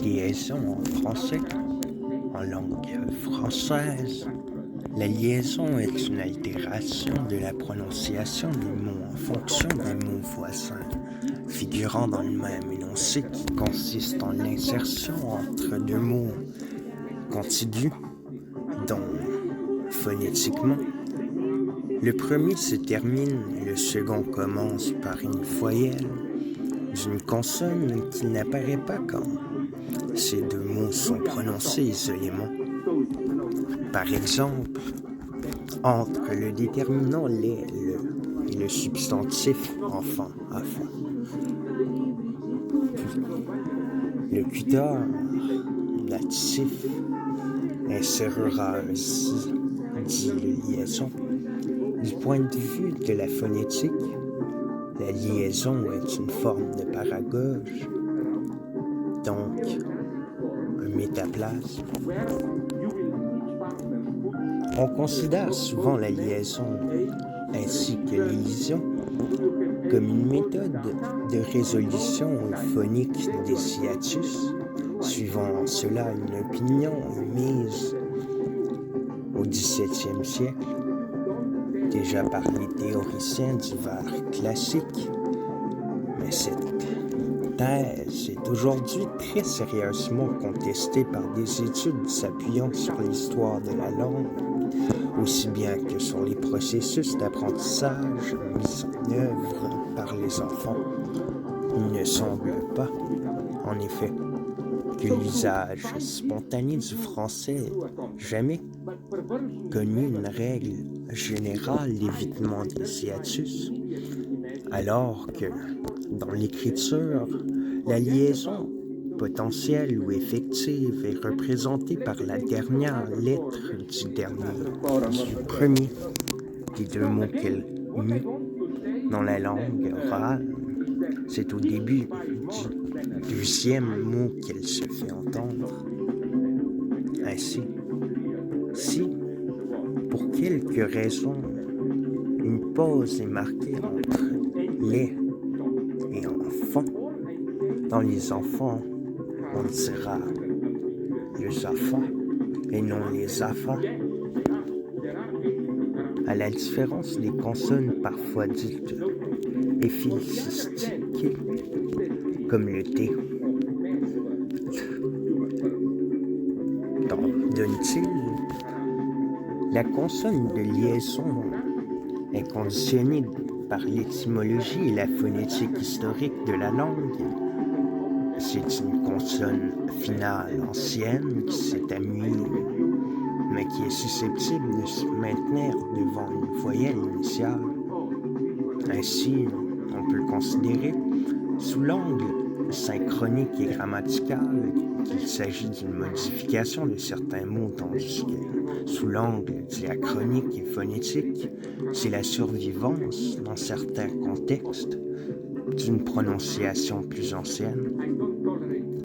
Liaison en français, en langue française. La liaison est une altération de la prononciation des mots en fonction des mots voisins, figurant dans le même énoncé qui consiste en l'insertion entre deux mots contigus, dont phonétiquement, le premier se termine et le second commence par une voyelle d'une consonne qui n'apparaît pas quand ces deux mots sont prononcés isolément. Par exemple, entre le déterminant les, le et le substantif enfant, enfant. Le locuteur natif insérera ainsi dit de liaison. Du point de vue de la phonétique, la liaison est une forme de paragoge, donc un métaplasme. On considère souvent la liaison ainsi que l'élision comme une méthode de résolution phonique des hiatus, suivant en cela une opinion mise au XVIIe siècle, déjà par les théoriciens du vers classique. Mais cette thèse est aujourd'hui très sérieusement contestée par des études s'appuyant sur l'histoire de la langue, aussi bien que sur les processus d'apprentissage mis en œuvre par les enfants. Il ne semble pas, en effet, que l'usage spontané du français ait jamais connu une règle générale d'évitement des hiatus, alors que, dans l'écriture, la liaison potentielle ou effective est représentée par la dernière lettre du premier des deux mots qu'elle mue dans la langue orale. C'est au début du deuxième mot qu'elle se fait entendre. Ainsi, si, pour quelque raison, une pause est marquée entre les et enfants, dans les enfants, on dira les affaires et non les affaires. À la différence des consonnes parfois dites éphésistiques, comme le T. Donne-t-il, la consonne de liaison est conditionnée par l'étymologie et la phonétique historique de la langue. C'est une consonne finale ancienne qui s'est amuée, mais qui est susceptible de se maintenir devant une voyelle initiale. Ainsi, on peut considérer, sous l'angle synchronique et grammatical, qu'il s'agit d'une modification de certains mots, tandis que, sous l'angle diachronique et phonétique, c'est la survivance, dans certains contextes, d'une prononciation plus ancienne.